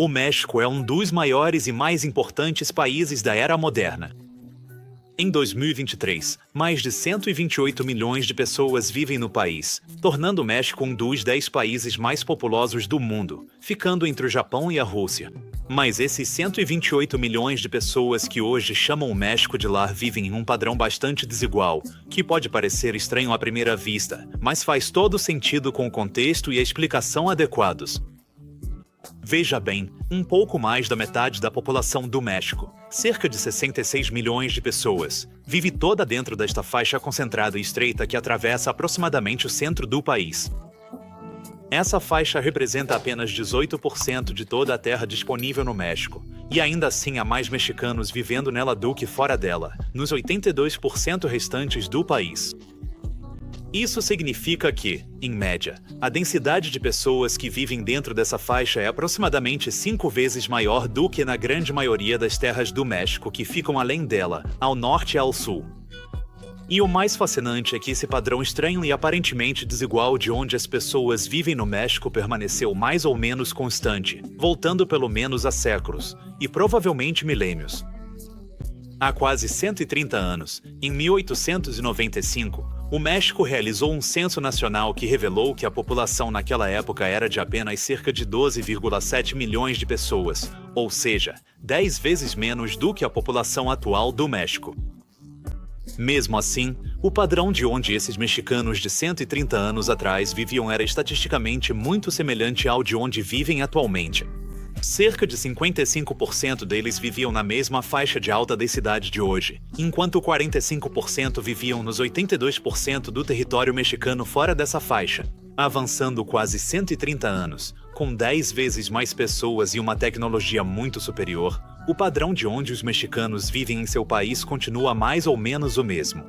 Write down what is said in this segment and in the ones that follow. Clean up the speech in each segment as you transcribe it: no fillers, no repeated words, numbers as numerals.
O México é um dos maiores e mais importantes países da era moderna. Em 2023, mais de 128 milhões de pessoas vivem no país, tornando o México um dos 10 países mais populosos do mundo, ficando entre o Japão e a Rússia. Mas esses 128 milhões de pessoas que hoje chamam o México de lar vivem em um padrão bastante desigual, que pode parecer estranho à primeira vista, mas faz todo sentido com o contexto e a explicação adequados. Veja bem, um pouco mais da metade da população do México, cerca de 66 milhões de pessoas, vive toda dentro desta faixa concentrada e estreita que atravessa aproximadamente o centro do país. Essa faixa representa apenas 18% de toda a terra disponível no México, e ainda assim há mais mexicanos vivendo nela do que fora dela, nos 82% restantes do país. Isso significa que, em média, a densidade de pessoas que vivem dentro dessa faixa é aproximadamente 5 vezes maior do que na grande maioria das terras do México que ficam além dela, ao norte e ao sul. E o mais fascinante é que esse padrão estranho e aparentemente desigual de onde as pessoas vivem no México permaneceu mais ou menos constante, voltando pelo menos a séculos, e provavelmente milênios. Há quase 130 anos, em 1895, o México realizou um censo nacional que revelou que a população naquela época era de apenas cerca de 12,7 milhões de pessoas, ou seja, 10 vezes menos do que a população atual do México. Mesmo assim, o padrão de onde esses mexicanos de 130 anos atrás viviam era estatisticamente muito semelhante ao de onde vivem atualmente. Cerca de 55% deles viviam na mesma faixa de alta densidade de hoje, enquanto 45% viviam nos 82% do território mexicano fora dessa faixa, avançando quase 130 anos, com 10 vezes mais pessoas e uma tecnologia muito superior. O padrão de onde os mexicanos vivem em seu país continua mais ou menos o mesmo.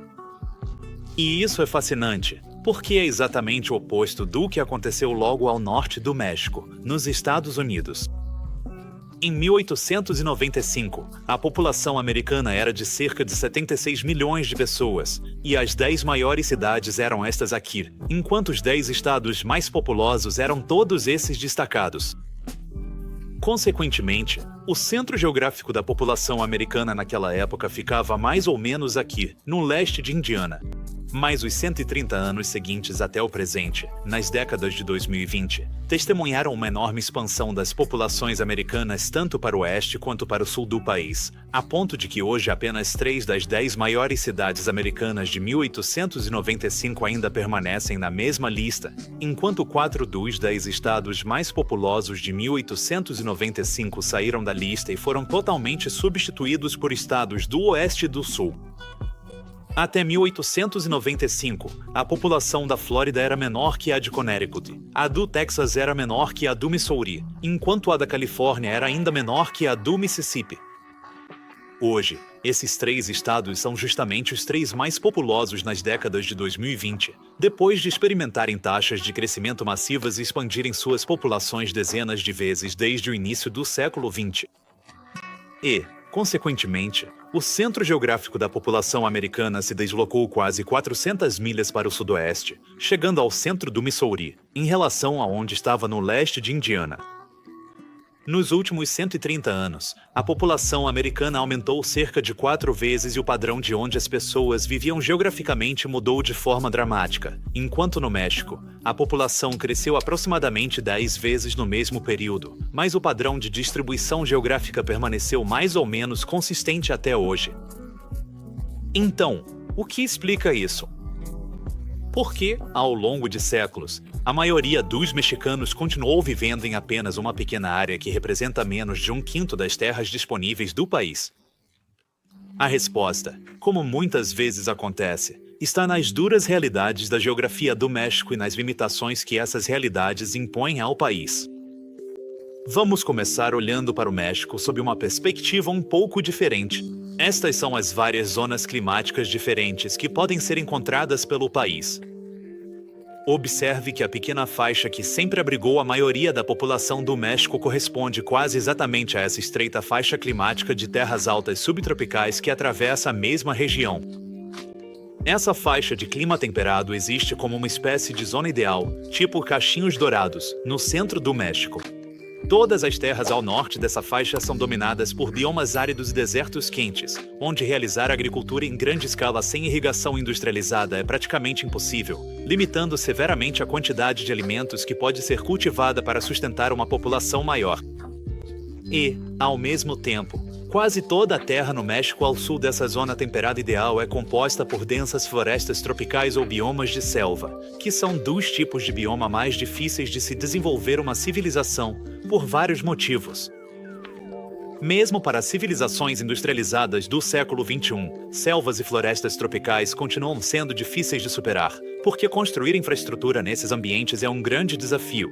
E isso é fascinante, porque é exatamente o oposto do que aconteceu logo ao norte do México, nos Estados Unidos. Em 1895, a população americana era de cerca de 76 milhões de pessoas, e as 10 maiores cidades eram estas aqui, enquanto os 10 estados mais populosos eram todos esses destacados. Consequentemente, o centro geográfico da população americana naquela época ficava mais ou menos aqui, no leste de Indiana. Mas os 130 anos seguintes até o presente, nas décadas de 2020, testemunharam uma enorme expansão das populações americanas tanto para o oeste quanto para o sul do país, a ponto de que hoje apenas 3 das 10 maiores cidades americanas de 1895 ainda permanecem na mesma lista, enquanto 4 dos 10 estados mais populosos de 1895 saíram da lista e foram totalmente substituídos por estados do oeste e do sul. Até 1895, a população da Flórida era menor que a de Connecticut, a do Texas era menor que a do Missouri, enquanto a da Califórnia era ainda menor que a do Mississippi. Hoje, esses 3 estados são justamente os 3 mais populosos nas décadas de 2020, depois de experimentarem taxas de crescimento massivas e expandirem suas populações dezenas de vezes desde o início do século XX. E, consequentemente, o centro geográfico da população americana se deslocou quase 400 milhas para o sudoeste, chegando ao centro do Missouri, em relação a onde estava no leste de Indiana. Nos últimos 130 anos, a população americana aumentou cerca de 4 vezes e o padrão de onde as pessoas viviam geograficamente mudou de forma dramática, enquanto no México, a população cresceu aproximadamente 10 vezes no mesmo período, mas o padrão de distribuição geográfica permaneceu mais ou menos consistente até hoje. Então, o que explica isso? Porque, ao longo de séculos, a maioria dos mexicanos continuou vivendo em apenas uma pequena área que representa menos de 1/5 das terras disponíveis do país. A resposta, como muitas vezes acontece, está nas duras realidades da geografia do México e nas limitações que essas realidades impõem ao país. Vamos começar olhando para o México sob uma perspectiva um pouco diferente. Estas são as várias zonas climáticas diferentes que podem ser encontradas pelo país. Observe que a pequena faixa que sempre abrigou a maioria da população do México corresponde quase exatamente a essa estreita faixa climática de terras altas subtropicais que atravessa a mesma região. Essa faixa de clima temperado existe como uma espécie de zona ideal, tipo Caixinhos Dourados, no centro do México. Todas as terras ao norte dessa faixa são dominadas por biomas áridos e desertos quentes, onde realizar agricultura em grande escala sem irrigação industrializada é praticamente impossível, limitando severamente a quantidade de alimentos que pode ser cultivada para sustentar uma população maior. E, ao mesmo tempo, quase toda a terra no México ao sul dessa zona temperada ideal é composta por densas florestas tropicais ou biomas de selva, que são dos tipos de bioma mais difíceis de se desenvolver uma civilização, por vários motivos. Mesmo para civilizações industrializadas do século XXI, selvas e florestas tropicais continuam sendo difíceis de superar, porque construir infraestrutura nesses ambientes é um grande desafio.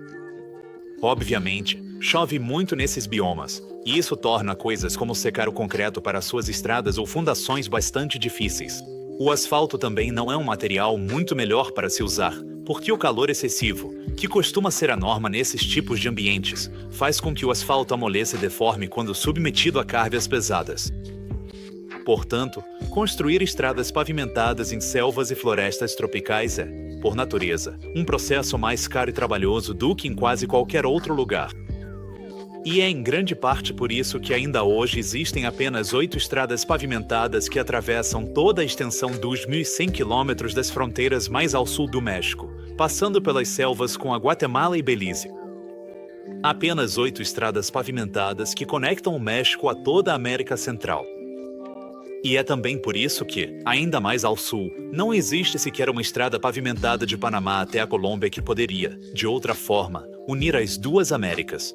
Obviamente, chove muito nesses biomas, e isso torna coisas como secar o concreto para suas estradas ou fundações bastante difíceis. O asfalto também não é um material muito melhor para se usar, porque o calor excessivo, que costuma ser a norma nesses tipos de ambientes, faz com que o asfalto amoleça e deforme quando submetido a cargas pesadas. Portanto, construir estradas pavimentadas em selvas e florestas tropicais é, por natureza, um processo mais caro e trabalhoso do que em quase qualquer outro lugar. E é em grande parte por isso que ainda hoje existem apenas 8 estradas pavimentadas que atravessam toda a extensão dos 1.100 quilômetros das fronteiras mais ao sul do México, passando pelas selvas com a Guatemala e Belize. Apenas 8 estradas pavimentadas que conectam o México a toda a América Central. E é também por isso que, ainda mais ao sul, não existe sequer uma estrada pavimentada de Panamá até a Colômbia que poderia, de outra forma, unir as duas Américas.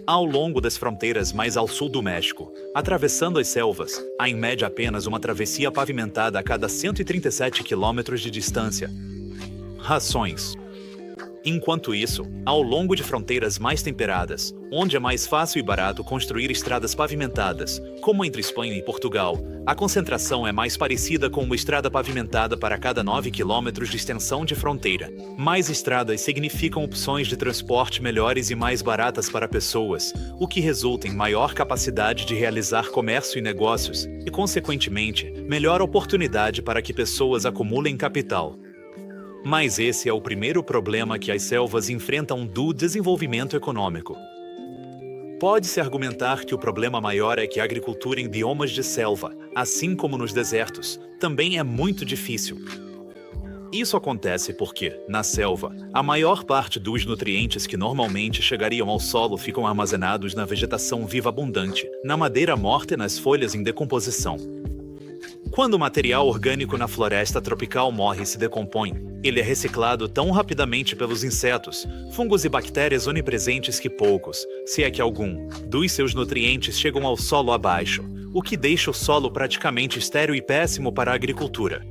Ao longo das fronteiras mais ao sul do México, atravessando as selvas, há em média apenas uma travessia pavimentada a cada 137 quilômetros de distância. Rações. Enquanto isso, ao longo de fronteiras mais temperadas, onde é mais fácil e barato construir estradas pavimentadas, como entre Espanha e Portugal, a concentração é mais parecida com uma estrada pavimentada para cada 9 quilômetros de extensão de fronteira. Mais estradas significam opções de transporte melhores e mais baratas para pessoas, o que resulta em maior capacidade de realizar comércio e negócios, e, consequentemente, melhor oportunidade para que pessoas acumulem capital. Mas esse é o primeiro problema que as selvas enfrentam do desenvolvimento econômico. Pode-se argumentar que o problema maior é que a agricultura em biomas de selva, assim como nos desertos, também é muito difícil. Isso acontece porque, na selva, a maior parte dos nutrientes que normalmente chegariam ao solo ficam armazenados na vegetação viva abundante, na madeira morta e nas folhas em decomposição. Quando o material orgânico na floresta tropical morre e se decompõe, ele é reciclado tão rapidamente pelos insetos, fungos e bactérias onipresentes que poucos, se é que algum, dos seus nutrientes chegam ao solo abaixo, o que deixa o solo praticamente estéril e péssimo para a agricultura.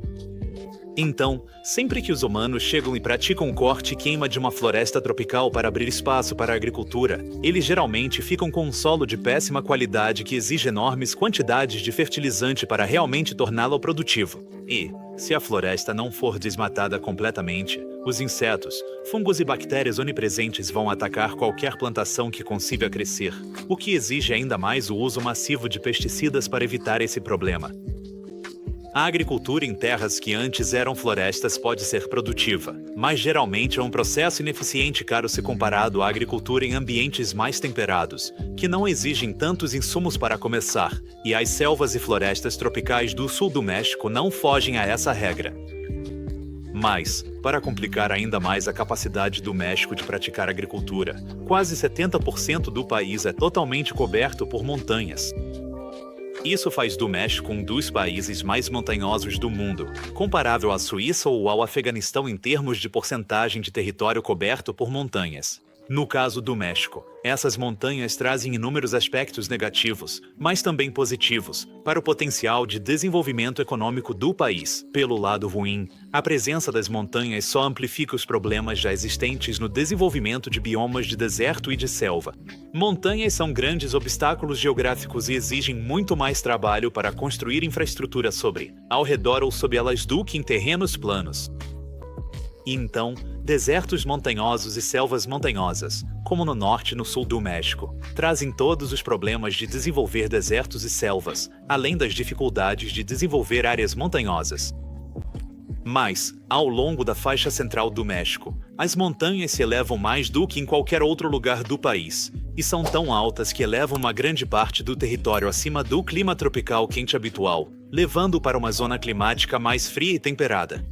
Então, sempre que os humanos chegam e praticam o corte e queima de uma floresta tropical para abrir espaço para a agricultura, eles geralmente ficam com um solo de péssima qualidade que exige enormes quantidades de fertilizante para realmente torná-lo produtivo. E, se a floresta não for desmatada completamente, os insetos, fungos e bactérias onipresentes vão atacar qualquer plantação que consiga crescer, o que exige ainda mais o uso massivo de pesticidas para evitar esse problema. A agricultura em terras que antes eram florestas pode ser produtiva, mas geralmente é um processo ineficiente e caro se comparado à agricultura em ambientes mais temperados, que não exigem tantos insumos para começar, e as selvas e florestas tropicais do sul do México não fogem a essa regra. Mas, para complicar ainda mais a capacidade do México de praticar agricultura, quase 70% do país é totalmente coberto por montanhas. Isso faz do México um dos países mais montanhosos do mundo, comparável à Suíça ou ao Afeganistão em termos de porcentagem de território coberto por montanhas. No caso do México, essas montanhas trazem inúmeros aspectos negativos, mas também positivos, para o potencial de desenvolvimento econômico do país. Pelo lado ruim, a presença das montanhas só amplifica os problemas já existentes no desenvolvimento de biomas de deserto e de selva. Montanhas são grandes obstáculos geográficos e exigem muito mais trabalho para construir infraestrutura sobre, ao redor ou sob elas do que em terrenos planos. E então, desertos montanhosos e selvas montanhosas, como no norte e no sul do México, trazem todos os problemas de desenvolver desertos e selvas, além das dificuldades de desenvolver áreas montanhosas. Mas, ao longo da faixa central do México, As montanhas se elevam mais do que em qualquer outro lugar do país, e são tão altas que elevam uma grande parte do território acima do clima tropical quente habitual, levando para uma zona climática mais fria e temperada.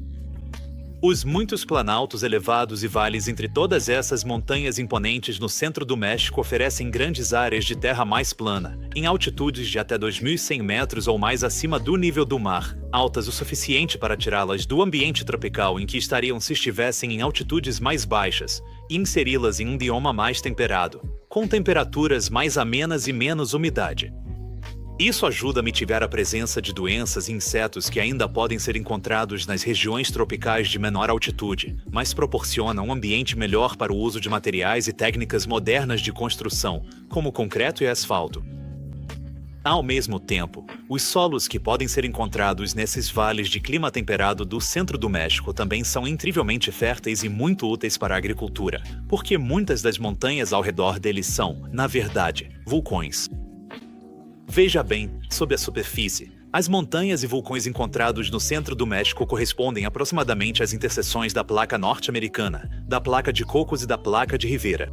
Os muitos planaltos elevados e vales entre todas essas montanhas imponentes no centro do México oferecem grandes áreas de terra mais plana, em altitudes de até 2.100 metros ou mais acima do nível do mar, altas o suficiente para tirá-las do ambiente tropical em que estariam se estivessem em altitudes mais baixas, e inseri-las em um bioma mais temperado, com temperaturas mais amenas e menos umidade. Isso ajuda a mitigar a presença de doenças e insetos que ainda podem ser encontrados nas regiões tropicais de menor altitude, mas proporciona um ambiente melhor para o uso de materiais e técnicas modernas de construção, como concreto e asfalto. Ao mesmo tempo, os solos que podem ser encontrados nesses vales de clima temperado do centro do México também são incrivelmente férteis e muito úteis para a agricultura, porque muitas das montanhas ao redor deles são, na verdade, vulcões. Veja bem, sob a superfície, as montanhas e vulcões encontrados no centro do México correspondem aproximadamente às interseções da placa norte-americana, da placa de Cocos e da placa de Rivera.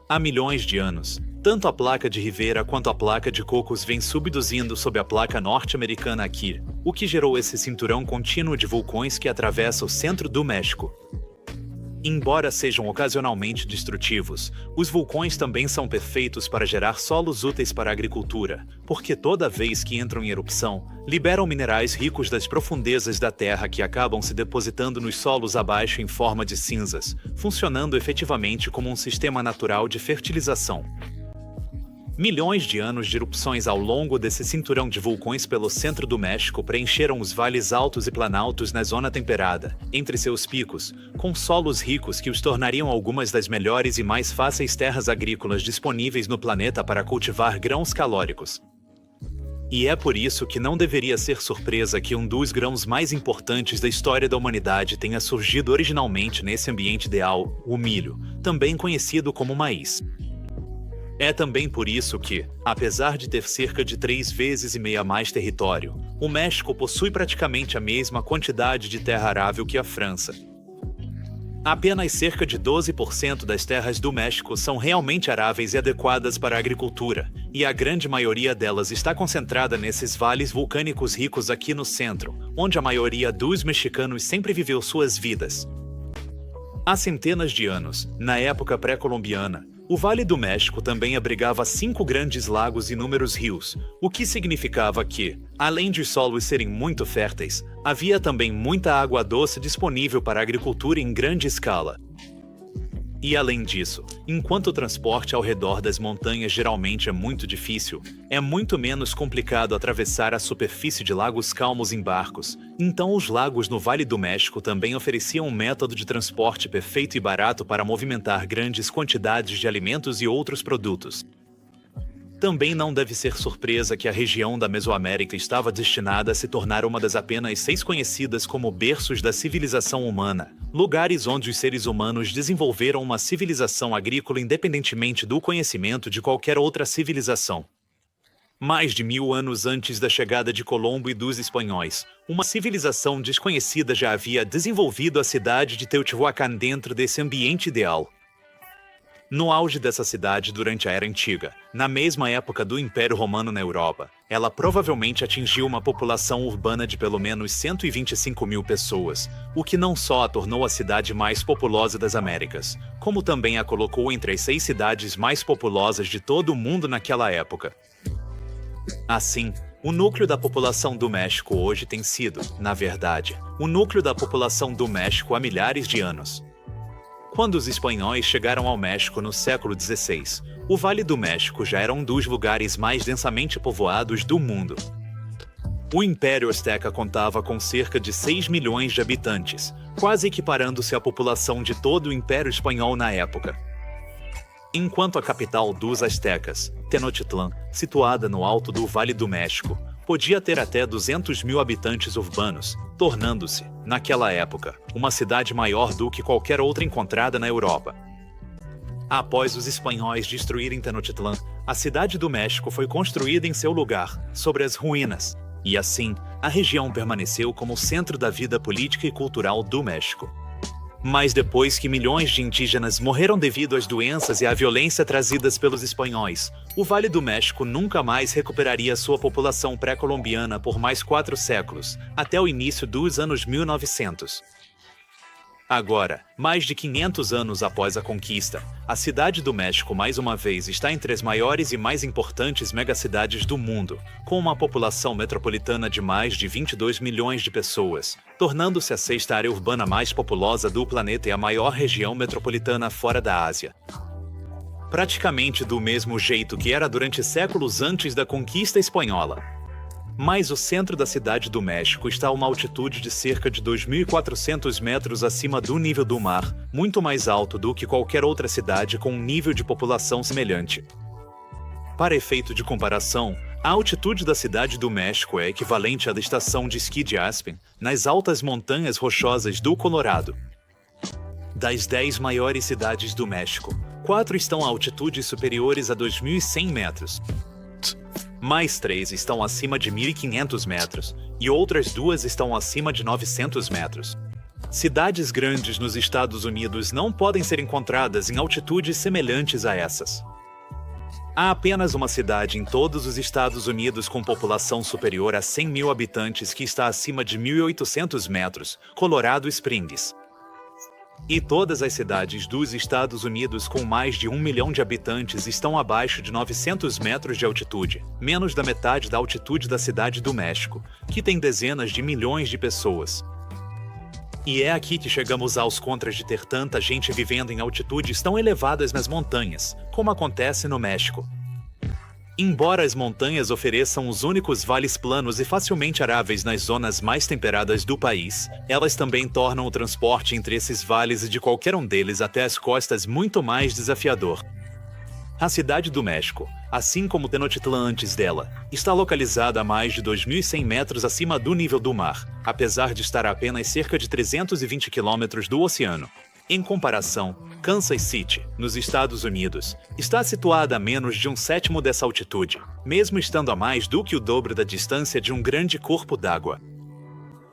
Há milhões de anos, tanto a placa de Rivera quanto a placa de Cocos vem subduzindo sob a placa norte-americana aqui, o que gerou esse cinturão contínuo de vulcões que atravessa o centro do México. Embora sejam ocasionalmente destrutivos, os vulcões também são perfeitos para gerar solos úteis para a agricultura, porque toda vez que entram em erupção, liberam minerais ricos das profundezas da Terra que acabam se depositando nos solos abaixo em forma de cinzas, funcionando efetivamente como um sistema natural de fertilização. Milhões de anos de erupções ao longo desse cinturão de vulcões pelo centro do México preencheram os vales altos e planaltos na zona temperada, entre seus picos, com solos ricos que os tornariam algumas das melhores e mais fáceis terras agrícolas disponíveis no planeta para cultivar grãos calóricos. E é por isso que não deveria ser surpresa que um dos grãos mais importantes da história da humanidade tenha surgido originalmente nesse ambiente ideal, o milho, também conhecido como maíz. É também por isso que, apesar de ter cerca de 3,5 vezes mais território, o México possui praticamente a mesma quantidade de terra arável que a França. Apenas cerca de 12% das terras do México são realmente aráveis e adequadas para a agricultura, e a grande maioria delas está concentrada nesses vales vulcânicos ricos aqui no centro, onde a maioria dos mexicanos sempre viveu suas vidas. Há centenas de anos, na época pré-colombiana, o Vale do México também abrigava 5 grandes lagos e inúmeros rios, o que significava que, além de os solos serem muito férteis, havia também muita água doce disponível para a agricultura em grande escala. E além disso, enquanto o transporte ao redor das montanhas geralmente é muito difícil, é muito menos complicado atravessar a superfície de lagos calmos em barcos, então os lagos no Vale do México também ofereciam um método de transporte perfeito e barato para movimentar grandes quantidades de alimentos e outros produtos. Também não deve ser surpresa que a região da Mesoamérica estava destinada a se tornar uma das apenas 6 conhecidas como berços da civilização humana, lugares onde os seres humanos desenvolveram uma civilização agrícola independentemente do conhecimento de qualquer outra civilização. Mais de 1000 anos antes da chegada de Colombo e dos espanhóis, uma civilização desconhecida já havia desenvolvido a cidade de Teotihuacan dentro desse ambiente ideal. No auge dessa cidade durante a Era Antiga, na mesma época do Império Romano na Europa, ela provavelmente atingiu uma população urbana de pelo menos 125 mil pessoas, o que não só a tornou a cidade mais populosa das Américas, como também a colocou entre as 6 cidades mais populosas de todo o mundo naquela época. Assim, o núcleo da população do México hoje tem sido, na verdade, o núcleo da população do México há milhares de anos. Quando os espanhóis chegaram ao México no século XVI, o Vale do México já era um dos lugares mais densamente povoados do mundo. O Império Azteca contava com cerca de 6 milhões de habitantes, quase equiparando-se à população de todo o Império Espanhol na época. Enquanto a capital dos Aztecas, Tenochtitlan, situada no alto do Vale do México, podia ter até 200 mil habitantes urbanos, tornando-se, naquela época, uma cidade maior do que qualquer outra encontrada na Europa. Após os espanhóis destruírem Tenochtitlan, a cidade do México foi construída em seu lugar, sobre as ruínas, e assim, a região permaneceu como o centro da vida política e cultural do México. Mas depois que milhões de indígenas morreram devido às doenças e à violência trazidas pelos espanhóis, o Vale do México nunca mais recuperaria sua população pré-colombiana por mais 4 séculos, até o início dos anos 1900. Agora, mais de 500 anos após a conquista, a Cidade do México mais uma vez está entre as maiores e mais importantes megacidades do mundo, com uma população metropolitana de mais de 22 milhões de pessoas, tornando-se a 6ª área urbana mais populosa do planeta e a maior região metropolitana fora da Ásia. Praticamente do mesmo jeito que era durante séculos antes da conquista espanhola. Mas o centro da Cidade do México está a uma altitude de cerca de 2.400 metros acima do nível do mar, muito mais alto do que qualquer outra cidade com um nível de população semelhante. Para efeito de comparação, a altitude da Cidade do México é equivalente à da estação de esqui de Aspen, nas altas montanhas rochosas do Colorado. Das 10 maiores cidades do México, 4 estão a altitudes superiores a 2.100 metros. Mais 3 estão acima de 1.500 metros, e outras 2 estão acima de 900 metros. Cidades grandes nos Estados Unidos não podem ser encontradas em altitudes semelhantes a essas. Há apenas uma cidade em todos os Estados Unidos com população superior a 100 mil habitantes que está acima de 1.800 metros, Colorado Springs. E todas as cidades dos Estados Unidos com mais de 1 milhão de habitantes estão abaixo de 900 metros de altitude, menos da metade da altitude da Cidade do México, que tem dezenas de milhões de pessoas. E é aqui que chegamos aos contras de ter tanta gente vivendo em altitudes tão elevadas nas montanhas, como acontece no México. Embora as montanhas ofereçam os únicos vales planos e facilmente aráveis nas zonas mais temperadas do país, elas também tornam o transporte entre esses vales e de qualquer um deles até as costas muito mais desafiador. A Cidade do México, assim como Tenochtitlan antes dela, está localizada a mais de 2.100 metros acima do nível do mar, apesar de estar a apenas cerca de 320 quilômetros do oceano. Em comparação, Kansas City, nos Estados Unidos, está situada a menos de 1/7 dessa altitude, mesmo estando a mais do que o dobro da distância de um grande corpo d'água.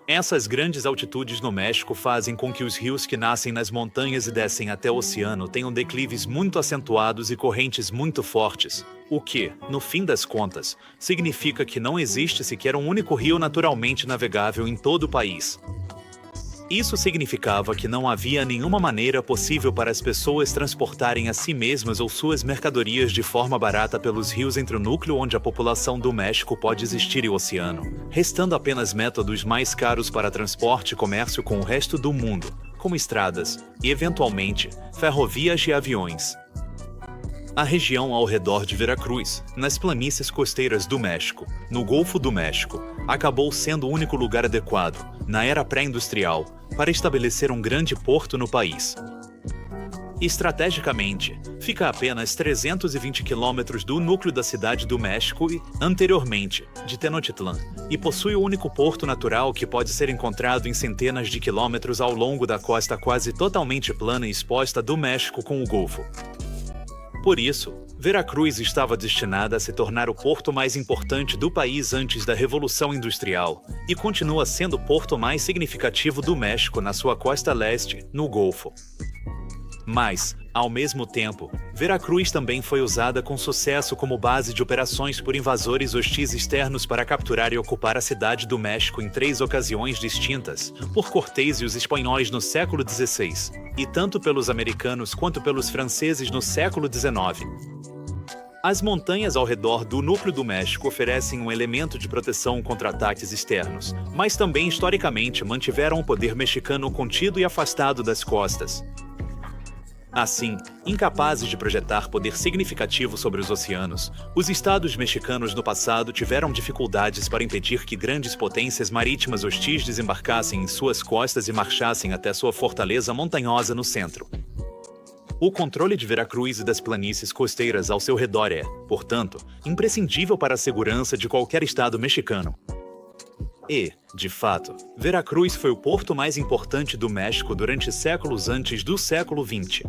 Essas grandes altitudes no México fazem com que os rios que nascem nas montanhas e descem até o oceano tenham declives muito acentuados e correntes muito fortes, o que, no fim das contas, significa que não existe sequer um único rio naturalmente navegável em todo o país. Isso significava que não havia nenhuma maneira possível para as pessoas transportarem a si mesmas ou suas mercadorias de forma barata pelos rios entre o núcleo onde a população do México pode existir e o oceano, restando apenas métodos mais caros para transporte e comércio com o resto do mundo, como estradas e, eventualmente, ferrovias e aviões. A região ao redor de Veracruz, nas planícies costeiras do México, no Golfo do México, acabou sendo o único lugar adequado, na era pré-industrial, para estabelecer um grande porto no país. Estrategicamente, fica a apenas 320 quilômetros do núcleo da Cidade do México e, anteriormente, de Tenochtitlan, e possui o único porto natural que pode ser encontrado em centenas de quilômetros ao longo da costa quase totalmente plana e exposta do México com o Golfo. Por isso, Veracruz estava destinada a se tornar o porto mais importante do país antes da Revolução Industrial, e continua sendo o porto mais significativo do México na sua costa leste, no Golfo. Mas, ao mesmo tempo, Veracruz também foi usada com sucesso como base de operações por invasores hostis externos para capturar e ocupar a Cidade do México em 3 ocasiões distintas, por Cortés e os espanhóis no século XVI, e tanto pelos americanos quanto pelos franceses no século XIX. As montanhas ao redor do núcleo do México oferecem um elemento de proteção contra ataques externos, mas também historicamente mantiveram o poder mexicano contido e afastado das costas. Assim, incapazes de projetar poder significativo sobre os oceanos, os estados mexicanos no passado tiveram dificuldades para impedir que grandes potências marítimas hostis desembarcassem em suas costas e marchassem até sua fortaleza montanhosa no centro. O controle de Veracruz e das planícies costeiras ao seu redor é, portanto, imprescindível para a segurança de qualquer estado mexicano. E, de fato, Veracruz foi o porto mais importante do México durante séculos antes do século XX.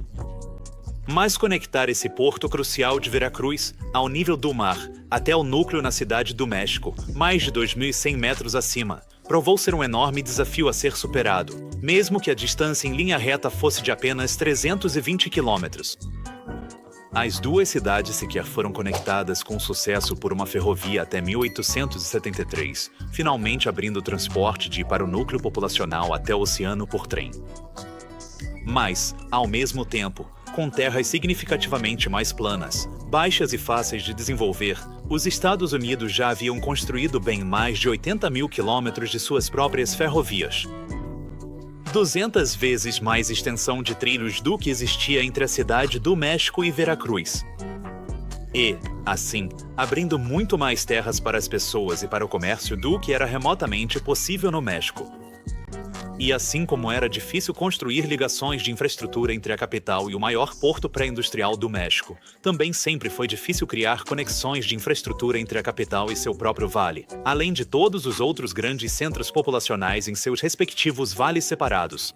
Mas conectar esse porto crucial de Veracruz, ao nível do mar, até o núcleo na Cidade do México, mais de 2.100 metros acima, provou ser um enorme desafio a ser superado, mesmo que a distância em linha reta fosse de apenas 320 quilômetros. As duas cidades sequer foram conectadas com sucesso por uma ferrovia até 1873, finalmente abrindo o transporte de ir para o núcleo populacional até o oceano por trem. Mas, ao mesmo tempo, com terras significativamente mais planas, baixas e fáceis de desenvolver, os Estados Unidos já haviam construído bem mais de 80 mil quilômetros de suas próprias ferrovias. 200 vezes mais extensão de trilhos do que existia entre a cidade do México e Veracruz. E, assim, abrindo muito mais terras para as pessoas e para o comércio do que era remotamente possível no México. E assim como era difícil construir ligações de infraestrutura entre a capital e o maior porto pré-industrial do México, também sempre foi difícil criar conexões de infraestrutura entre a capital e seu próprio vale, além de todos os outros grandes centros populacionais em seus respectivos vales separados.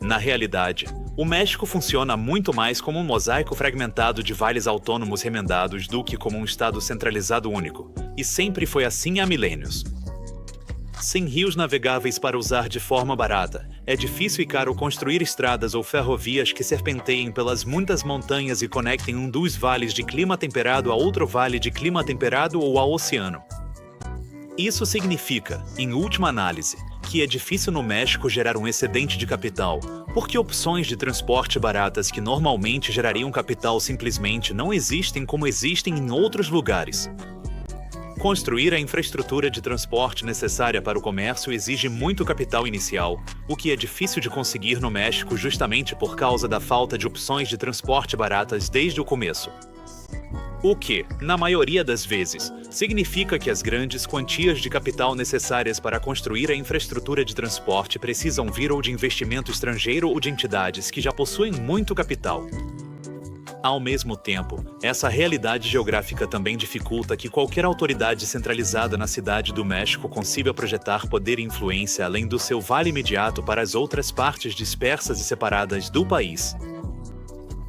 Na realidade, o México funciona muito mais como um mosaico fragmentado de vales autônomos remendados do que como um estado centralizado único, e sempre foi assim há milênios. Sem rios navegáveis para usar de forma barata, é difícil e caro construir estradas ou ferrovias que serpenteiem pelas muitas montanhas e conectem um dos vales de clima temperado a outro vale de clima temperado ou ao oceano. Isso significa, em última análise, que é difícil no México gerar um excedente de capital, porque opções de transporte baratas que normalmente gerariam capital simplesmente não existem como existem em outros lugares. Construir a infraestrutura de transporte necessária para o comércio exige muito capital inicial, o que é difícil de conseguir no México justamente por causa da falta de opções de transporte baratas desde o começo. O que, na maioria das vezes, significa que as grandes quantias de capital necessárias para construir a infraestrutura de transporte precisam vir ou de investimento estrangeiro ou de entidades que já possuem muito capital. Ao mesmo tempo, essa realidade geográfica também dificulta que qualquer autoridade centralizada na cidade do México consiga projetar poder e influência além do seu vale imediato para as outras partes dispersas e separadas do país.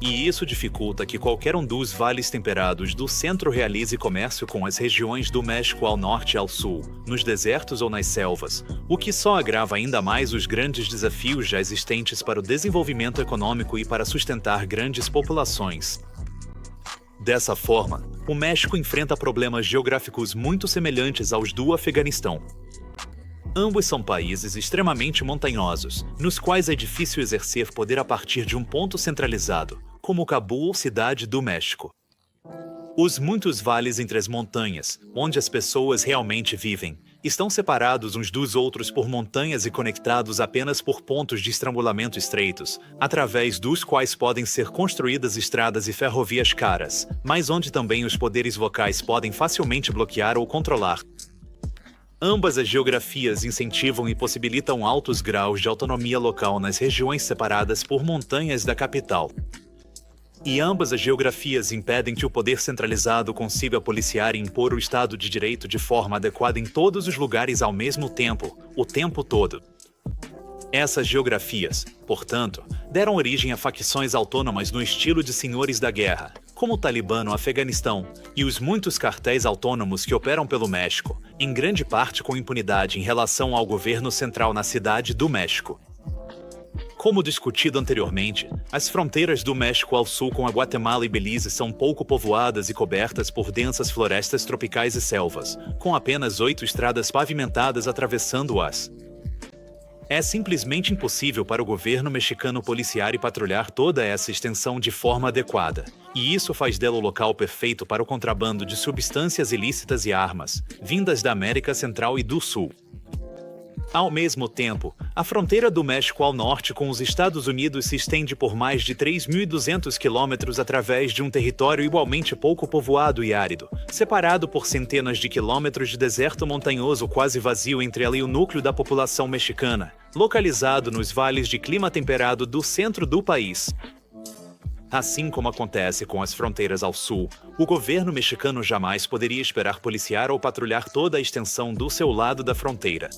E isso dificulta que qualquer um dos vales temperados do centro realize comércio com as regiões do México ao norte e ao sul, nos desertos ou nas selvas, o que só agrava ainda mais os grandes desafios já existentes para o desenvolvimento econômico e para sustentar grandes populações. Dessa forma, o México enfrenta problemas geográficos muito semelhantes aos do Afeganistão. Ambos são países extremamente montanhosos, nos quais é difícil exercer poder a partir de um ponto centralizado, como Cabul, cidade do México. Os muitos vales entre as montanhas, onde as pessoas realmente vivem, estão separados uns dos outros por montanhas e conectados apenas por pontos de estrangulamento estreitos, através dos quais podem ser construídas estradas e ferrovias caras, mas onde também os poderes locais podem facilmente bloquear ou controlar. Ambas as geografias incentivam e possibilitam altos graus de autonomia local nas regiões separadas por montanhas da capital. E ambas as geografias impedem que o poder centralizado consiga policiar e impor o Estado de Direito de forma adequada em todos os lugares ao mesmo tempo, o tempo todo. Essas geografias, portanto, deram origem a facções autônomas no estilo de senhores da guerra, como o Talibã no Afeganistão, e os muitos cartéis autônomos que operam pelo México, em grande parte com impunidade em relação ao governo central na cidade do México. Como discutido anteriormente, as fronteiras do México ao sul com a Guatemala e Belize são pouco povoadas e cobertas por densas florestas tropicais e selvas, com apenas 8 estradas pavimentadas atravessando-as. É simplesmente impossível para o governo mexicano policiar e patrulhar toda essa extensão de forma adequada, e isso faz dela o local perfeito para o contrabando de substâncias ilícitas e armas, vindas da América Central e do Sul. Ao mesmo tempo, a fronteira do México ao norte com os Estados Unidos se estende por mais de 3.200 quilômetros através de um território igualmente pouco povoado e árido, separado por centenas de quilômetros de deserto montanhoso quase vazio entre ela e o núcleo da população mexicana, localizado nos vales de clima temperado do centro do país. Assim como acontece com as fronteiras ao sul, o governo mexicano jamais poderia esperar policiar ou patrulhar toda a extensão do seu lado da fronteira.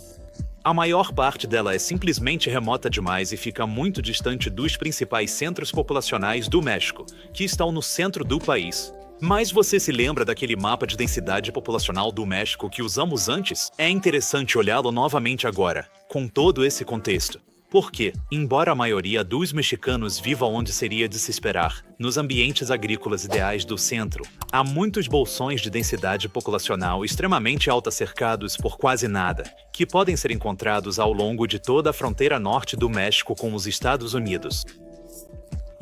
A maior parte dela é simplesmente remota demais e fica muito distante dos principais centros populacionais do México, que estão no centro do país. Mas você se lembra daquele mapa de densidade populacional do México que usamos antes? É interessante olhá-lo novamente agora, com todo esse contexto. Porque, embora a maioria dos mexicanos viva onde seria de se esperar, nos ambientes agrícolas ideais do centro, há muitos bolsões de densidade populacional extremamente alta cercados por quase nada, que podem ser encontrados ao longo de toda a fronteira norte do México com os Estados Unidos.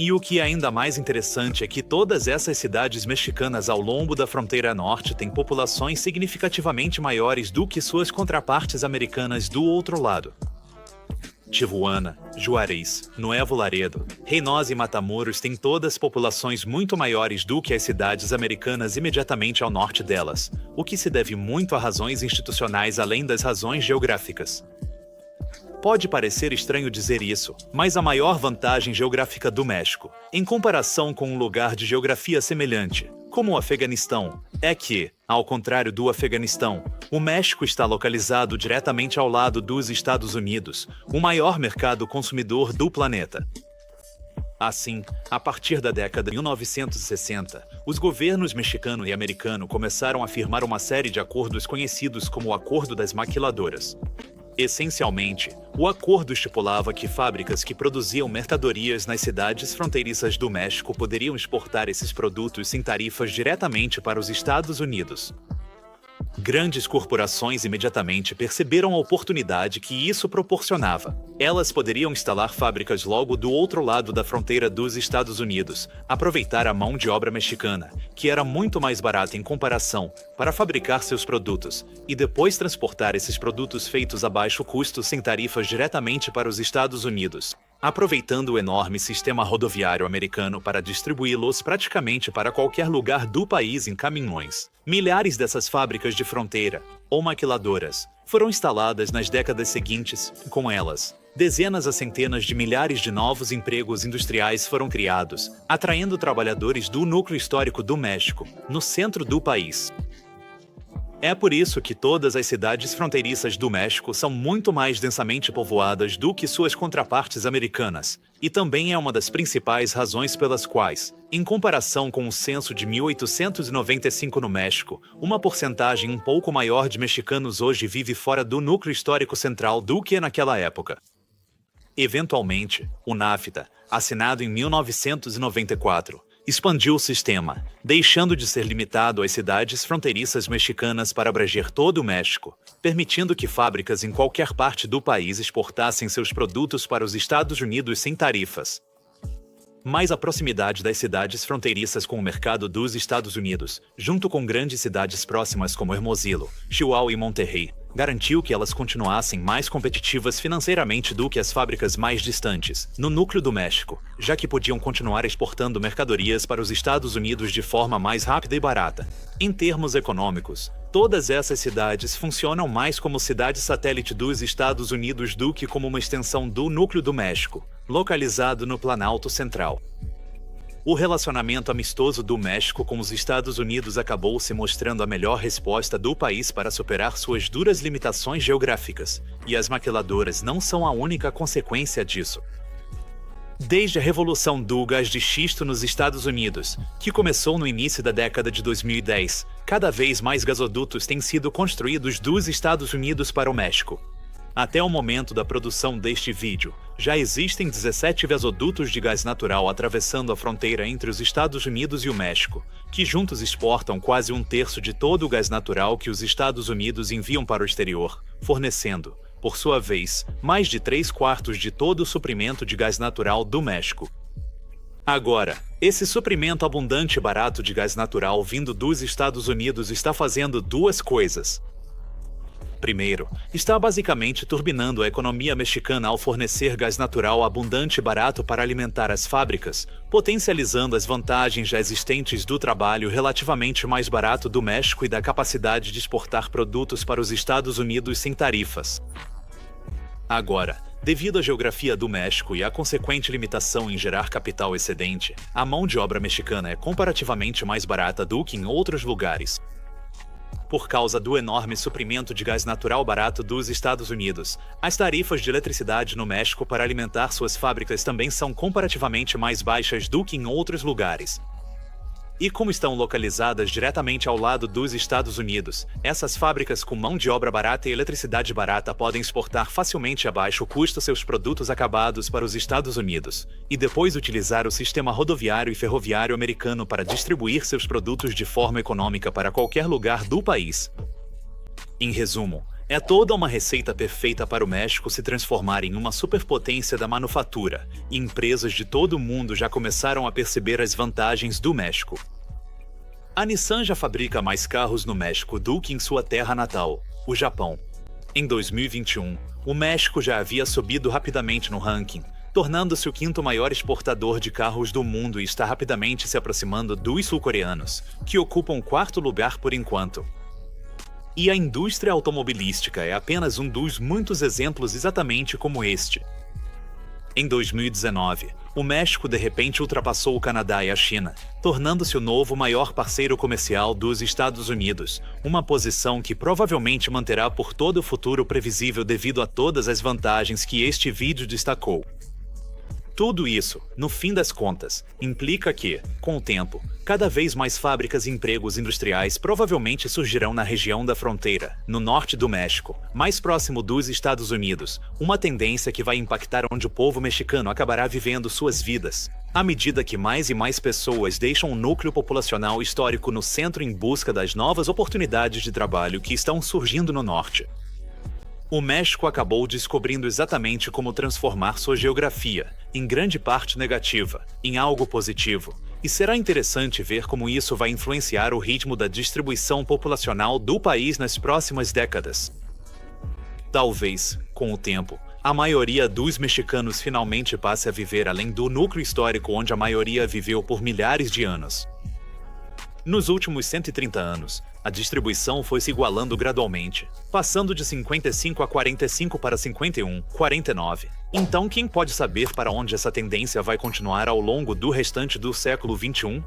E o que é ainda mais interessante é que todas essas cidades mexicanas ao longo da fronteira norte têm populações significativamente maiores do que suas contrapartes americanas do outro lado. Tijuana, Juárez, Nuevo Laredo, Reynosa e Matamoros têm todas populações muito maiores do que as cidades americanas imediatamente ao norte delas, o que se deve muito a razões institucionais além das razões geográficas. Pode parecer estranho dizer isso, mas a maior vantagem geográfica do México, em comparação com um lugar de geografia semelhante, como o Afeganistão, é que, ao contrário do Afeganistão, o México está localizado diretamente ao lado dos Estados Unidos, o maior mercado consumidor do planeta. Assim, a partir da década de 1960, os governos mexicano e americano começaram a firmar uma série de acordos conhecidos como o Acordo das Maquiladoras. Essencialmente, o acordo estipulava que fábricas que produziam mercadorias nas cidades fronteiriças do México poderiam exportar esses produtos sem tarifas diretamente para os Estados Unidos. Grandes corporações imediatamente perceberam a oportunidade que isso proporcionava. Elas poderiam instalar fábricas logo do outro lado da fronteira dos Estados Unidos, aproveitar a mão de obra mexicana, que era muito mais barata em comparação, para fabricar seus produtos, e depois transportar esses produtos feitos a baixo custo sem tarifas diretamente para os Estados Unidos, aproveitando o enorme sistema rodoviário americano para distribuí-los praticamente para qualquer lugar do país em caminhões. Milhares dessas fábricas de fronteira, ou maquiladoras, foram instaladas nas décadas seguintes, e com elas, dezenas a centenas de milhares de novos empregos industriais foram criados, atraindo trabalhadores do núcleo histórico do México, no centro do país. É por isso que todas as cidades fronteiriças do México são muito mais densamente povoadas do que suas contrapartes americanas, e também é uma das principais razões pelas quais, em comparação com o censo de 1895 no México, uma porcentagem um pouco maior de mexicanos hoje vive fora do núcleo histórico central do que naquela época. Eventualmente, o NAFTA, assinado em 1994, expandiu o sistema, deixando de ser limitado às cidades fronteiriças mexicanas para abranger todo o México, permitindo que fábricas em qualquer parte do país exportassem seus produtos para os Estados Unidos sem tarifas. Mas a proximidade das cidades fronteiriças com o mercado dos Estados Unidos, junto com grandes cidades próximas como Hermosillo, Chihuahua e Monterrey, garantiu que elas continuassem mais competitivas financeiramente do que as fábricas mais distantes, no núcleo do México, já que podiam continuar exportando mercadorias para os Estados Unidos de forma mais rápida e barata. Em termos econômicos, todas essas cidades funcionam mais como cidade satélite dos Estados Unidos do que como uma extensão do núcleo do México, localizado no Planalto Central. O relacionamento amistoso do México com os Estados Unidos acabou se mostrando a melhor resposta do país para superar suas duras limitações geográficas, e as maquiladoras não são a única consequência disso. Desde a Revolução do Gás de Xisto nos Estados Unidos, que começou no início da década de 2010, cada vez mais gasodutos têm sido construídos dos Estados Unidos para o México. Até o momento da produção deste vídeo, já existem 17 gasodutos de gás natural atravessando a fronteira entre os Estados Unidos e o México, que juntos exportam quase um terço de todo o gás natural que os Estados Unidos enviam para o exterior, fornecendo, por sua vez, mais de 3/4 de todo o suprimento de gás natural do México. Agora, esse suprimento abundante e barato de gás natural vindo dos Estados Unidos está fazendo duas coisas. Primeiro, está basicamente turbinando a economia mexicana ao fornecer gás natural abundante e barato para alimentar as fábricas, potencializando as vantagens já existentes do trabalho relativamente mais barato do México e da capacidade de exportar produtos para os Estados Unidos sem tarifas. Agora, devido à geografia do México e à consequente limitação em gerar capital excedente, a mão de obra mexicana é comparativamente mais barata do que em outros lugares. Por causa do enorme suprimento de gás natural barato dos Estados Unidos, as tarifas de eletricidade no México para alimentar suas fábricas também são comparativamente mais baixas do que em outros lugares. E como estão localizadas diretamente ao lado dos Estados Unidos, essas fábricas com mão de obra barata e eletricidade barata podem exportar facilmente a baixo custo seus produtos acabados para os Estados Unidos, e depois utilizar o sistema rodoviário e ferroviário americano para distribuir seus produtos de forma econômica para qualquer lugar do país. Em resumo, é toda uma receita perfeita para o México se transformar em uma superpotência da manufatura, e empresas de todo o mundo já começaram a perceber as vantagens do México. A Nissan já fabrica mais carros no México do que em sua terra natal, o Japão. Em 2021, o México já havia subido rapidamente no ranking, tornando-se o quinto maior exportador de carros do mundo e está rapidamente se aproximando dos sul-coreanos, que ocupam o quarto lugar por enquanto. E a indústria automobilística é apenas um dos muitos exemplos exatamente como este. Em 2019, o México de repente ultrapassou o Canadá e a China, tornando-se o novo maior parceiro comercial dos Estados Unidos, uma posição que provavelmente manterá por todo o futuro previsível devido a todas as vantagens que este vídeo destacou. Tudo isso, no fim das contas, implica que, com o tempo, cada vez mais fábricas e empregos industriais provavelmente surgirão na região da fronteira, no norte do México, mais próximo dos Estados Unidos, uma tendência que vai impactar onde o povo mexicano acabará vivendo suas vidas, à medida que mais e mais pessoas deixam o núcleo populacional histórico no centro em busca das novas oportunidades de trabalho que estão surgindo no norte. O México acabou descobrindo exatamente como transformar sua geografia, em grande parte negativa, em algo positivo, e será interessante ver como isso vai influenciar o ritmo da distribuição populacional do país nas próximas décadas. Talvez, com o tempo, a maioria dos mexicanos finalmente passe a viver além do núcleo histórico onde a maioria viveu por milhares de anos. Nos últimos 130 anos, a distribuição foi se igualando gradualmente, passando de 55 a 45 para 51, 49. Então quem pode saber para onde essa tendência vai continuar ao longo do restante do século XXI?